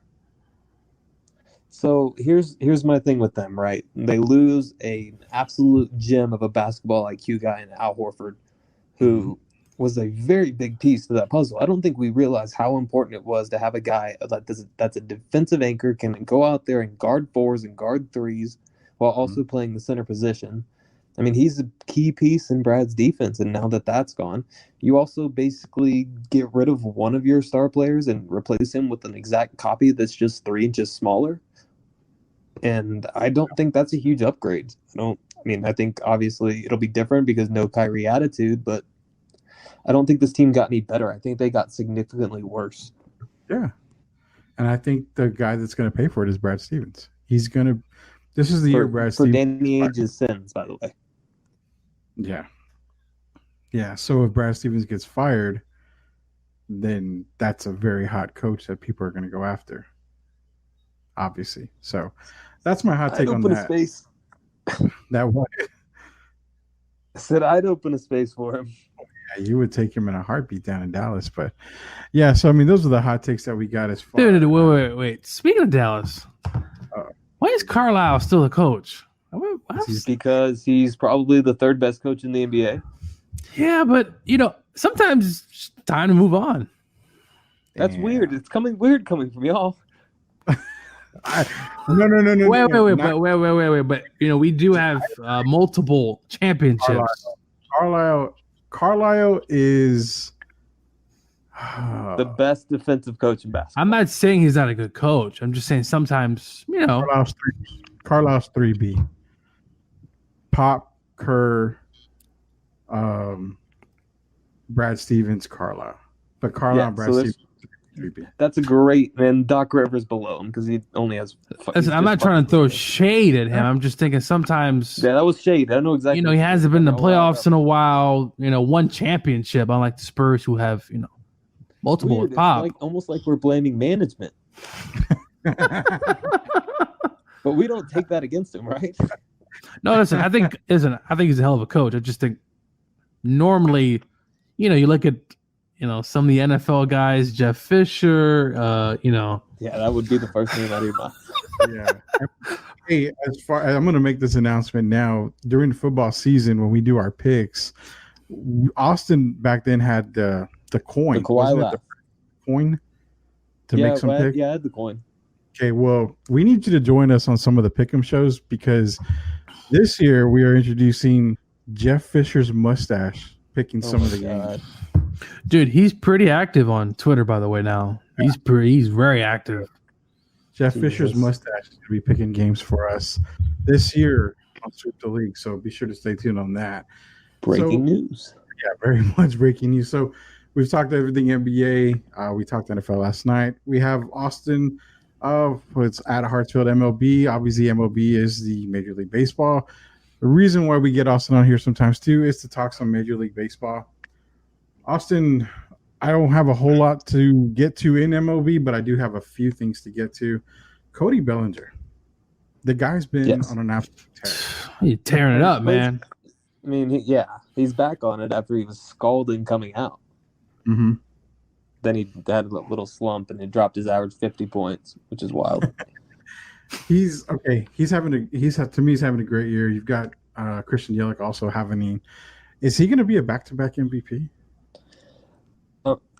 So here's my thing with them, right? They lose an absolute gem of a basketball IQ guy in Al Horford, who was a very big piece to that puzzle. I don't think we realize how important it was to have a guy that's a defensive anchor, can go out there and guard 4s and guard 3s while also playing the center position. I mean, he's a key piece in Brad's defense, and now that that's gone, you also basically get rid of one of your star players and replace him with an exact copy that's just 3 inches smaller. And I don't think that's a huge upgrade. I think obviously it'll be different because no Kyrie attitude, but I don't think this team got any better. I think they got significantly worse. Yeah. And I think the guy that's going to pay for it is Brad Stevens. This is the year Brad Stevens. For Danny Ainge's sins, by the way. Yeah. Yeah. So if Brad Stevens gets fired, then that's a very hot coach that people are going to go after. Obviously. So that's my hot take on that. I'd open a space. That what? I said I'd open a space for him. Yeah, you would take him in a heartbeat down in Dallas. But yeah, so I mean, those are the hot takes that we got as far. Dude, wait. Speaking of Dallas, why is Carlisle still the coach? Because he's probably the 3rd best coach in the NBA. Yeah, but sometimes it's just time to move on. That's weird. It's weird coming from y'all. No. Wait. But we do have multiple championships. Carlisle is the best defensive coach in basketball. I'm not saying he's not a good coach. I'm just saying sometimes, Carlisle's 3B. Pop, Kerr, Brad Stevens, Carlisle. But Carlisle and Brad Stevens. 3P. That's a great, and Doc Rivers below him because he only has. Listen, I'm not trying to throw shade at him. I'm just thinking sometimes, Yeah, that was shade. I know exactly. he hasn't been in the playoffs in a while. One championship, unlike the Spurs, who have multiple Weird. at top. It's almost like we're blaming management, but we don't take that against him, right? No, listen, I think he's a hell of a coach. I just think normally, you look at some of the NFL guys, Jeff Fisher, Yeah, that would be the first name out of your mouth. Yeah. Hey, I'm going to make this announcement now. During the football season, when we do our picks, Austin back then had the coin. The Kawhi coin to make some picks. Yeah, I had the coin. Okay, well, we need you to join us on some of the pick'em shows because this year we are introducing Jeff Fisher's mustache, picking some of the games. Dude, he's pretty active on Twitter, by the way. Now he's very active. Jeff Fisher's mustache is going to be picking games for us this year on Sweep the League, so be sure to stay tuned on that. Breaking news. Yeah, very much breaking news. So we've talked everything NBA. We talked NFL last night. We have Austin. It's at Hartsfield MLB. Obviously, MLB is the Major League Baseball. The reason why we get Austin on here sometimes too is to talk some Major League Baseball. Austin, I don't have a whole lot to get to in MLB, but I do have a few things to get to. Cody Bellinger, the guy's been on an absolute tear. He's tearing it up, man. I mean, he's back on it after he was scalding coming out. Mm-hmm. Then he had a little slump and he dropped his average 50 points, which is wild. He's okay. He's having a great year. You've got Christian Yelich also having. Is he going to be a back-to-back MVP?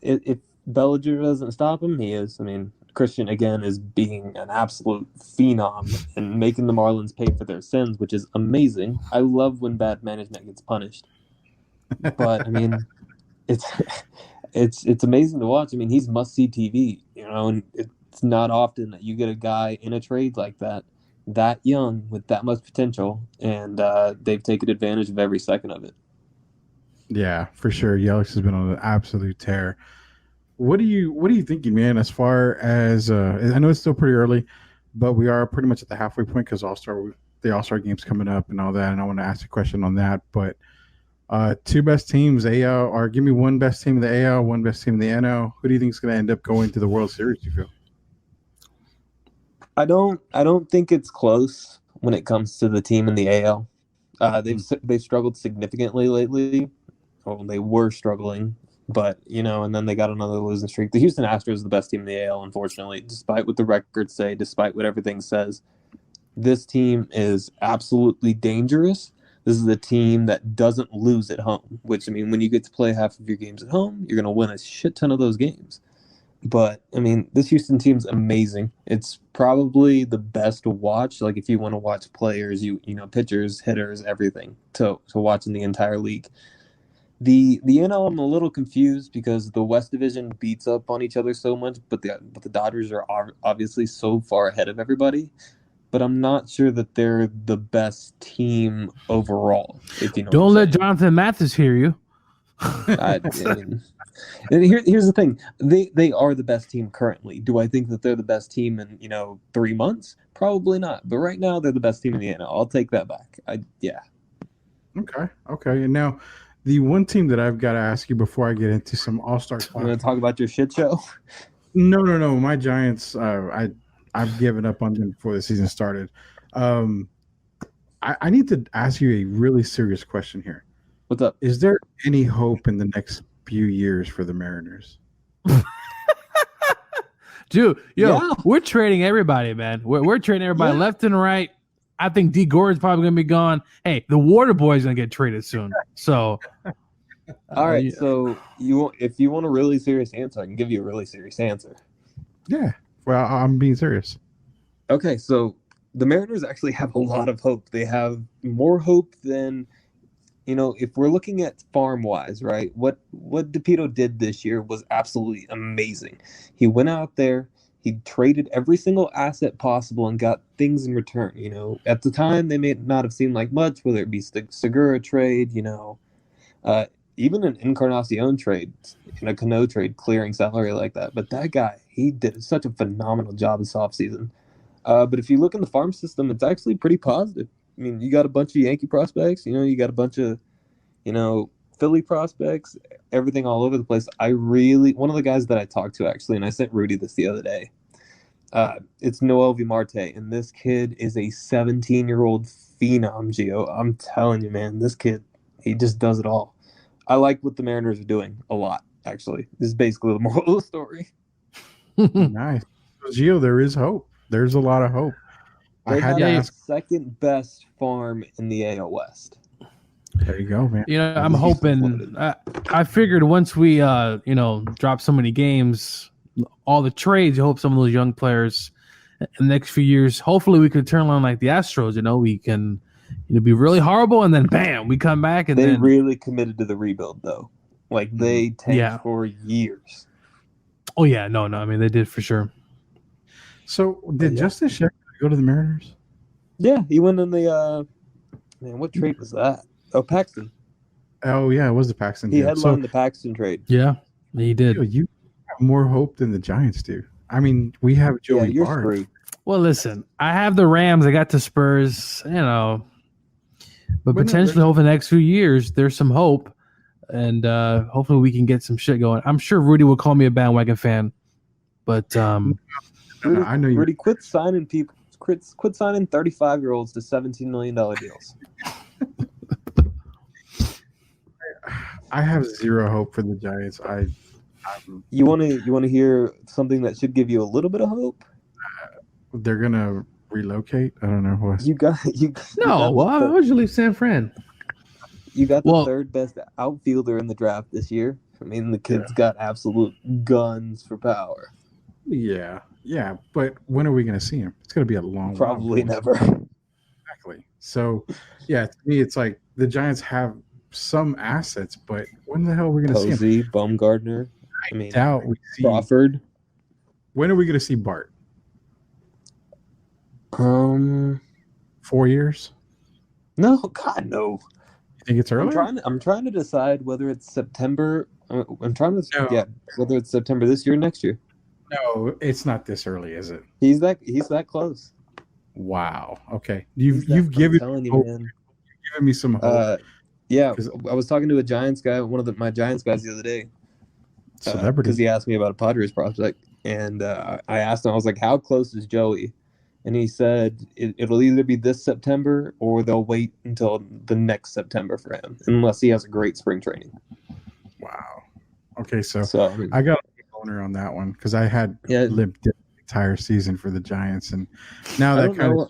If Bellinger doesn't stop him, he is. I mean, Christian again is being an absolute phenom and making the Marlins pay for their sins, which is amazing. I love when bad management gets punished, but I mean, it's amazing to watch. I mean, he's must-see TV, and it's not often that you get a guy in a trade like that young with that much potential, and they've taken advantage of every second of it. Yeah, for sure. Yelich has been on an absolute tear. What are you thinking, man? As far as I know, it's still pretty early, but we are pretty much at the halfway point because the All-Star game's coming up and all that. And I want to ask a question on that. But two best teams, AL, or give me one best team in the AL, one best team in the NL. Who do you think is going to end up going to the World Series? You feel? I don't think it's close when it comes to the team in the AL. They've struggled significantly lately. Well, they were struggling, but and then they got another losing streak. The Houston Astros is the best team in the AL, unfortunately, despite what the records say, despite what everything says. This team is absolutely dangerous. This is a team that doesn't lose at home, which, I mean, when you get to play half of your games at home, you're going to win a shit ton of those games. But, I mean, this Houston team's amazing. It's probably the best to watch. Like, if you want to watch players, pitchers, hitters, everything, to watch in the entire league. The NL, I'm a little confused because the West Division beats up on each other so much, but the Dodgers are obviously so far ahead of everybody. But I'm not sure that they're the best team overall. If you know, don't let Jonathan Mathis hear you. And here's the thing: they are the best team currently. Do I think that they're the best team in 3 months? Probably not. But right now, they're the best team in the NL. I'll take that back. Okay. And now, the one team that I've got to ask you before I get into some All-Star talk. You want to talk about your shit show? No. My Giants, I've given up on them before the season started. I need to ask you a really serious question here. What's up? Is there any hope in the next few years for the Mariners? Dude, we're trading everybody, man. We're trading everybody left and right. I think D. Gordon's probably going to be gone. Hey, the Water Boy's going to get traded soon. So, all right. So if you want a really serious answer, I can give you a really serious answer. Yeah. Well, I'm being serious. Okay. So the Mariners actually have a lot of hope. They have more hope than, if we're looking at farm wise, right? What DePito did this year was absolutely amazing. He went out there. He traded every single asset possible and got things in return. At the time, they may not have seemed like much, whether it be Segura trade, even an Encarnacion trade, in a Cano trade, clearing salary like that. But that guy, he did such a phenomenal job this offseason. But if you look in the farm system, it's actually pretty positive. I mean, you got a bunch of Yankee prospects, you got a bunch of, Philly prospects, everything all over the place. One of the guys that I talked to actually, and I sent Rudy this the other day, it's Noel V. Marte, and this kid is a 17-year-old phenom, Gio. I'm telling you, man, this kid, he just does it all. I like what the Mariners are doing a lot, actually. This is basically the moral of the story. Nice. Gio, there is hope. There's a lot of hope. They have the second best farm in the AL West. There you go, man. I'm hoping. I figured once we, drop so many games, all the trades, you hope some of those young players in the next few years, hopefully we could turn on like the Astros. We can, be really horrible, and then bam, we come back and they really committed to the rebuild though. Like they tanked for years. Oh yeah, no, I mean they did for sure. So did Justin Shepard go to the Mariners? Yeah, he went in the what trade was that? Oh, Paxton. Oh yeah, it was the Paxton. He headlined the Paxton trade. Yeah, he did. You have more hope than the Giants do. I mean, we have Joey Bart. Screwed. Well, listen, I have the Rams. I got the Spurs. But potentially over the next few years, there's some hope, and hopefully we can get some shit going. I'm sure Rudy will call me a bandwagon fan, but Rudy, I know you. Rudy, quit signing people. Quit signing 35-year-olds to $17 million deals. I have zero hope for the Giants. You want to hear something that should give you a little bit of hope? They're gonna relocate. I don't know what. Why would you leave San Fran? You got the third best outfielder in the draft this year. I mean, the kid's got absolute guns for power. Yeah, but when are we going to see him? It's going to be a long Probably never. Exactly. So, to me, it's like the Giants have some assets, but when the hell are we going to see him? Posey, Baumgartner. I doubt we see Crawford. When are we going to see Bart? 4 years? No, God, no. You think it's early? I'm trying to decide whether it's September. Whether it's September this year or next year. No, it's not this early, is it? He's that close. Wow. Okay. You've given me some hope. I was talking to a Giants guy, one of my Giants guys the other day. Celebrity. Because he asked me about a Padres prospect, and I asked him, I was like, "How close is Joey?" And he said it'll either be this September or they'll wait until the next September for him, unless he has a great spring training. Wow. Okay, so I got a owner on that one because I had lived the entire season for the Giants, and now that kind of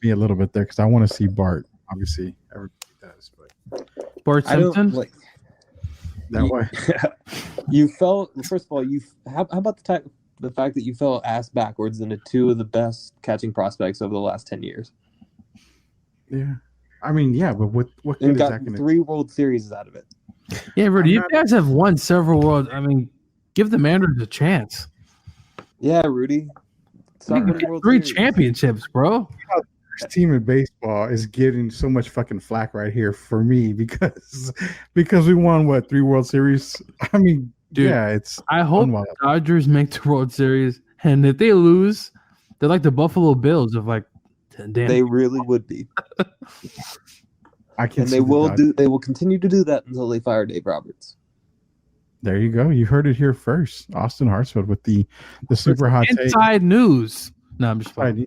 me a little bit there because I want to see Bart. Obviously, everybody does, but Bart Simpson. That way. You fell. First of all, how about the fact that you fell ass backwards into two of the best catching prospects over the last 10 years? Yeah, I mean, but what good is that going to 3 World Series out of it? Yeah, Rudy, you guys have won several world. I mean, give the Mariners a chance. Yeah, Rudy. 3 championships, bro. This team in baseball is getting so much fucking flack right here for me because we won 3 World Series. I mean, dude, I hope the Dodgers make the World Series, and if they lose, they're like the Buffalo Bills of like, damn. They really would be. I can't. And they will continue to do that until they fire Dave Roberts. There you go. You heard it here first. Austin Hartsfield with the super hot inside news. No, I'm just playing.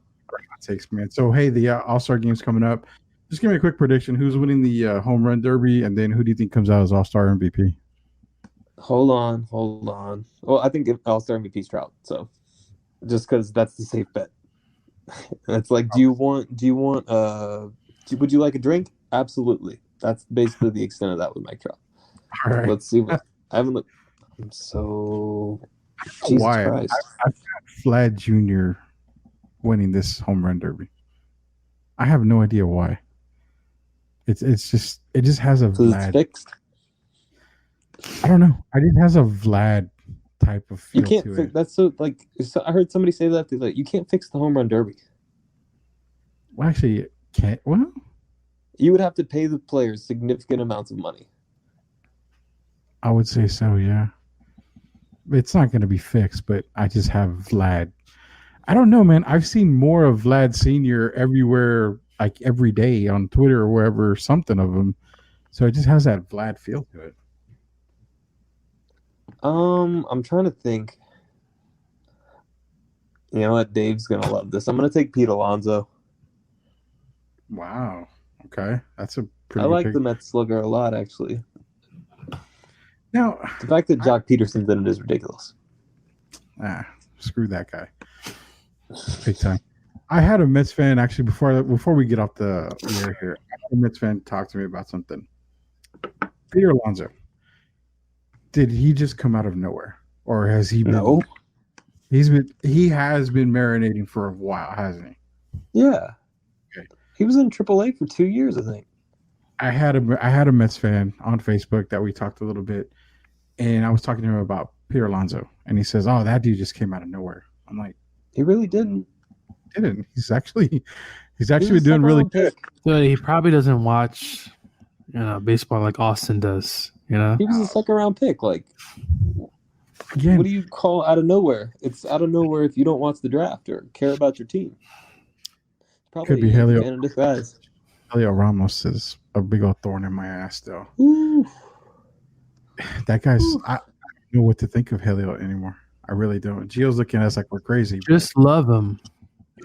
Hot takes, man. So hey, the All-Star game's coming up. Just give me a quick prediction. Who's winning the home run derby, and then who do you think comes out as All-Star MVP? Hold on. Well, I think All-Star MVP Trout. So just because that's the safe bet. It's like, would you like a drink? Absolutely. That's basically the extent of that with Mike Trout. All right. Let's see. I haven't looked. I'm so. Jesus Christ. I've got Vlad Jr. winning this home run derby. I have no idea why. It just has a Vlad. It's fixed. I don't know. It has a Vlad type of feel. You can't fix. That's so like. I heard somebody say that you can't fix the home run derby. Well, actually, you can't. Well, you would have to pay the players significant amounts of money. I would say so. Yeah, it's not going to be fixed, but I just have Vlad. I don't know, man. I've seen more of Vlad Senior everywhere, like every day on Twitter or wherever, something of him. So it just has that Vlad feel to it. I'm trying to think. You know what? Dave's gonna love this. I'm gonna take Pete Alonso. Wow. Okay, that's a I pretty. like big... the Mets slugger a lot, actually. Now, The fact that Jock Peterson's in it is ridiculous. Screw that guy. Big time. I had a Mets fan actually before we get off the air here. I had a Mets fan talk to me about something. Peter Alonso. Did he just come out of nowhere, or has he been? No. He has been marinating for a while, hasn't he? Yeah. Okay. He was in AAA for 2 years, I think. I had a Mets fan on Facebook that we talked a little bit, and I was talking to him about Peter Alonso, and he says, "Oh, that dude just came out of nowhere." I'm like, He really didn't. didn't. He's actually doing really good. So he probably doesn't watch, baseball like Austin does. He was a second round pick. Like, Again, what do you call out of nowhere? It's out of nowhere if you don't watch the draft or care about your team. Probably could be a Helio. fan in disguise. Helio Ramos is a big old thorn in my ass, though. Ooh. That guy's. I don't know what to think of Helio anymore. I really don't. Gio's looking at us like we're crazy. Just love him.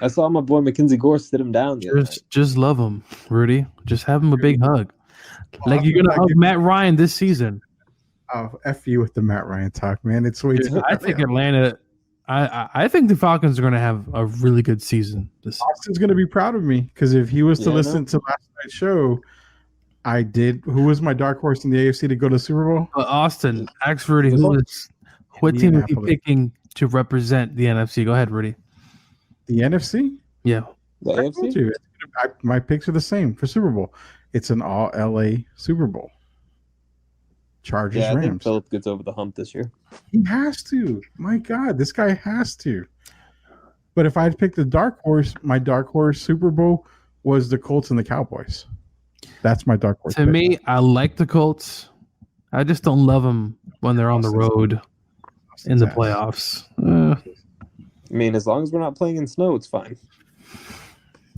I saw my boy Mackenzie Gore sit him down the other night. Just love him, Rudy. Just have him a big hug. Like you're gonna hug Matt Ryan this season. Oh, F you with the Matt Ryan talk, man. It's way too. I think Atlanta. I think the Falcons are going to have a really good season. Austin's going to be proud of me because if he was to listen to last night's show, I did. Who was my dark horse in the AFC to go to the Super Bowl? Austin, ask Rudy what team is he picking to represent the NFC? Go ahead, Rudy. The NFC? Yeah. The AFC? My picks are the same for Super Bowl. It's an all LA Super Bowl. Chargers, I Rams. think Philip gets over the hump this year. He has to. My God, this guy has to. But if I had picked the dark horse, my dark horse Super Bowl was the Colts and the Cowboys. That's my dark horse. To me, I like the Colts. I just don't love them when they're on the road in the playoffs. I mean, as long as we're not playing in snow, it's fine.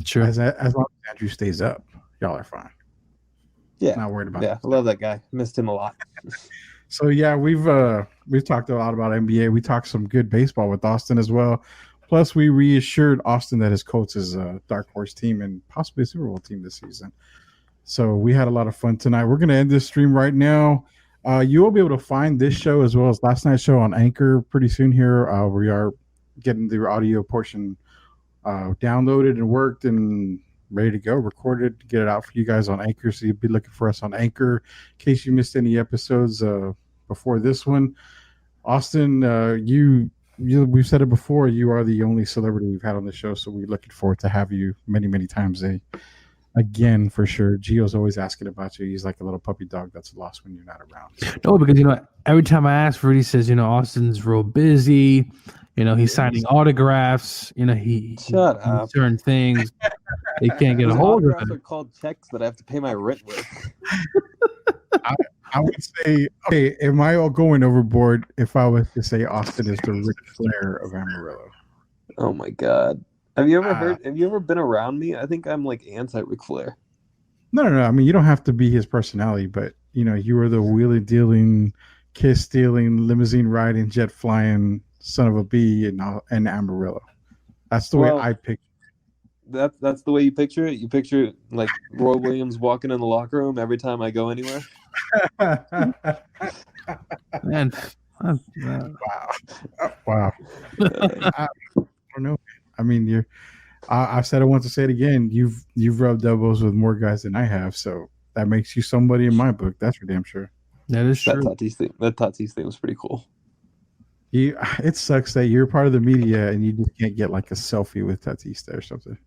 Sure. As long as Andrew stays up, y'all are fine. Yeah, not worried about. Yeah, I love that guy. Missed him a lot. So yeah, we've talked a lot about NBA. We talked some good baseball with Austin as well. Plus, we reassured Austin that his Colts is a dark horse team and possibly a Super Bowl team this season. So we had a lot of fun tonight. We're going to end this stream right now. You will be able to find this show as well as last night's show on Anchor pretty soon here. We are getting the audio portion downloaded and worked and ready to go, recorded, to get it out for you guys on Anchor. So you'll be looking for us on Anchor in case you missed any episodes before this one. Austin, we've said it before, you are the only celebrity we've had on the show, so we're looking forward to have you many, many times again for sure. Gio's always asking about you. He's like a little puppy dog that's lost when you're not around. No, because every time I ask, Rudy says, Austin's real busy. He's signing autographs. He's certain things. They can't get a hold of it. Are called checks that I have to pay my rent with. I would say, okay, am I all going overboard if I was to say Austin is the Ric Flair of Amarillo? Oh my God. Have you ever been around me? I think I'm like anti-Ric Flair. No. I mean, you don't have to be his personality, but you are the wheelie dealing, kiss stealing, limousine riding, jet flying son of a bee in Amarillo. That's the way I picture it. That's the way you picture it? You picture it like Roy Williams walking in the locker room every time I go anywhere? Man. Wow. I don't know. I mean, I've said it once to say it again. You've rubbed elbows with more guys than I have, so that makes you somebody in my book. That's for damn sure. That is true. That Tatis thing was pretty cool. It sucks that you're part of the media and you just can't get like a selfie with Tatis or something.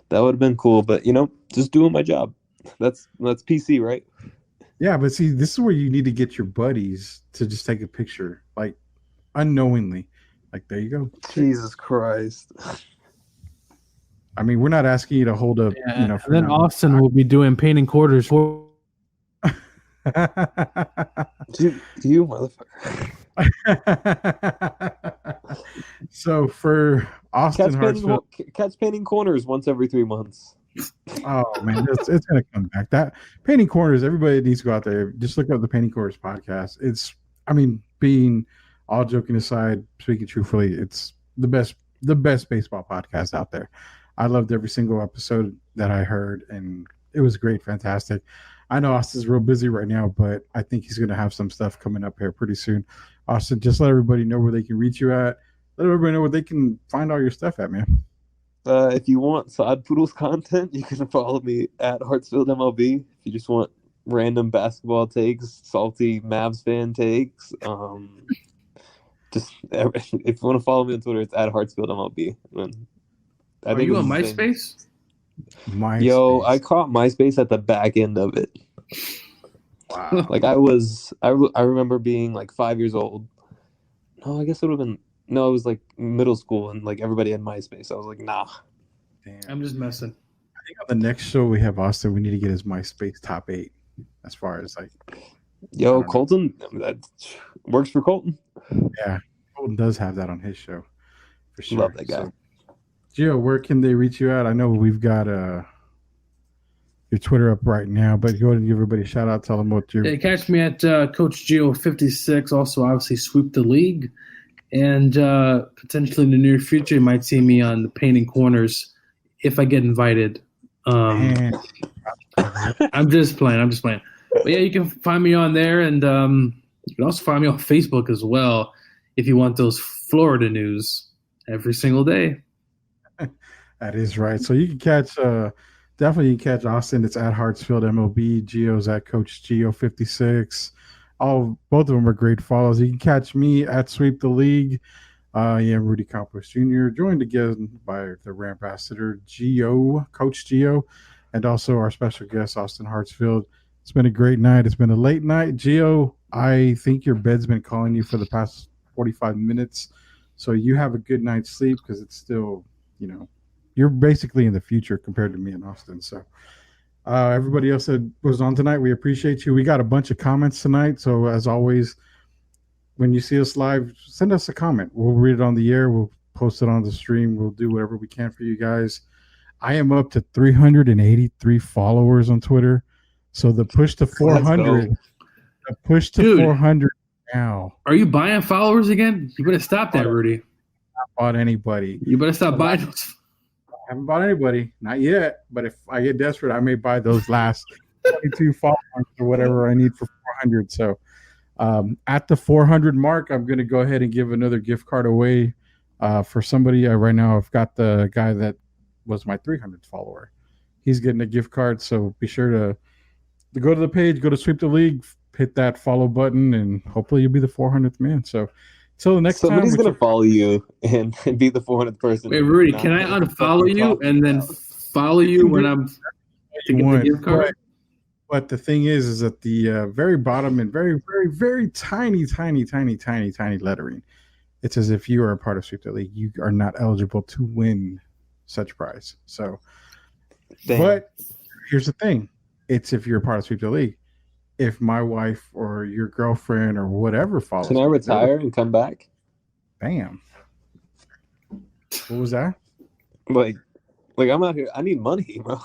That would have been cool, but just doing my job. That's PC, right? Yeah, but see, this is where you need to get your buddies to just take a picture, like unknowingly. Like, there you go. Jesus Christ. I mean, we're not asking you to hold up, then Austin will be doing painting quarters for. You motherfucker. So for Austin Hartsfield, Cat's painting corners once every 3 months. oh man, it's gonna come back. That painting corners, everybody needs to go out there. Just look up the Painting Corners podcast. Being all joking aside, speaking truthfully, it's the best baseball podcast out there. I loved every single episode that I heard, and it was great, fantastic. I know Austin's real busy right now, but I think he's gonna have some stuff coming up here pretty soon. Austin, just let everybody know where they can reach you at. Let everybody know where they can find all your stuff at, man. If you want Sod Poodles content, you can follow me at Hartsfield MLB. If you just want random basketball takes, salty Mavs fan takes, if you want to follow me on Twitter, it's at Hartsfield MLB. Are you on MySpace? Yo, I caught MySpace at the back end of it. Wow. Like I remember being like 5 years old. No, I guess it would have been. No, it was like middle school, and like everybody had MySpace. I was like, nah. Damn. I'm just messing. I think on the next show we have Austin, we need to get his MySpace top 8 as far as like. Yo, Colton, that works for Colton. Yeah, Colton does have that on his show for sure. Love that guy. So, Gio, where can they reach you at? I know we've got your Twitter up right now, but go ahead and give everybody a shout out. Tell them what you're. Yeah, catch me at Coach Gio56. Also, obviously, Sweep the League. And potentially in the near future, you might see me on the Painting Corners if I get invited. I'm just playing. But yeah, you can find me on there, and you can also find me on Facebook as well if you want those Florida news every single day. That is right. So you can catch definitely you can catch Austin. It's at Hartsfield MLB. Gio's at Coach Gio56. Both of them are great follows. You can catch me at Sweep the League. Rudy Campos Jr. joined again by the Ramp Ambassador Coach Gio, and also our special guest Austin Hartsfield. It's been a great night. It's been a late night, Gio. I think your bed's been calling you for the past 45 minutes, so you have a good night's sleep because it's still, you're basically in the future compared to me and Austin. So. Everybody else that was on tonight, we appreciate you. We got a bunch of comments tonight. So as always, when you see us live, send us a comment. We'll read it on the air. We'll post it on the stream. We'll do whatever we can for you guys. I am up to 383 followers on Twitter. So the push to 400, 400 now. Are you buying followers again? You better stop that, Rudy. Not bought anybody. You better stop buying those. I haven't bought anybody, not yet. But if I get desperate, I may buy those last 22 followers or whatever I need for 400. So at the 400 mark, I'm going to go ahead and give another gift card away for somebody. Right now, I've got the guy that was my 300th follower. He's getting a gift card. So be sure to go to the page, go to Sweep the League, hit that follow button, and hopefully you'll be the 400th man. So. So the next somebody's going to follow you and be the 400th person. Wait, Rudy, can I unfollow you and then follow you when I'm taking the gift card? But the thing is at the very bottom and very, very, very tiny lettering, it says if you are a part of Sweep the League, you are not eligible to win such prize. So, but here's the thing: it's if you're a part of Sweep the League. If my wife or your girlfriend or whatever follows, can I retire and come back? Bam. What was that? Like I'm out here. I need money, bro.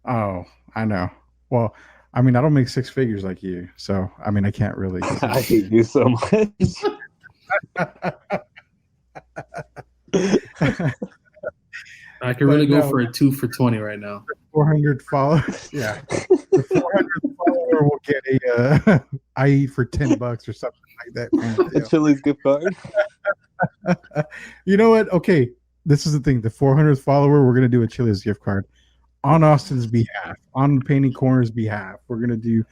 Oh, I know. Well, I don't make six figures like you, so I can't really. I hate you so much. I could really go for a 2 for $20 right now. 400 followers. Yeah. The 400 follower will get a I eat for $10 or something like that. A Chili's gift card. You know what? Okay. This is the thing. The 400th follower, we're going to do a Chili's gift card on Austin's behalf, on Painting Corners' behalf. We're going to do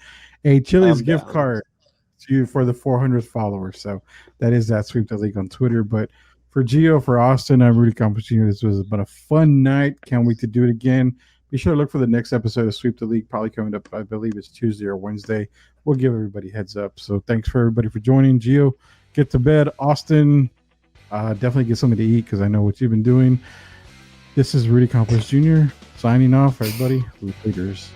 a Chili's gift card for the 400th follower. So that is that Sweep the League on Twitter. But for Gio, for Austin, I'm Rudy Campos Jr. This was a fun night. Can't wait to do it again. Be sure to look for the next episode of Sweep the League, probably coming up, I believe it's Tuesday or Wednesday. We'll give everybody heads up. So thanks for everybody for joining. Gio, get to bed. Austin, definitely get something to eat because I know what you've been doing. This is Rudy Campos Jr. signing off, everybody. Laters.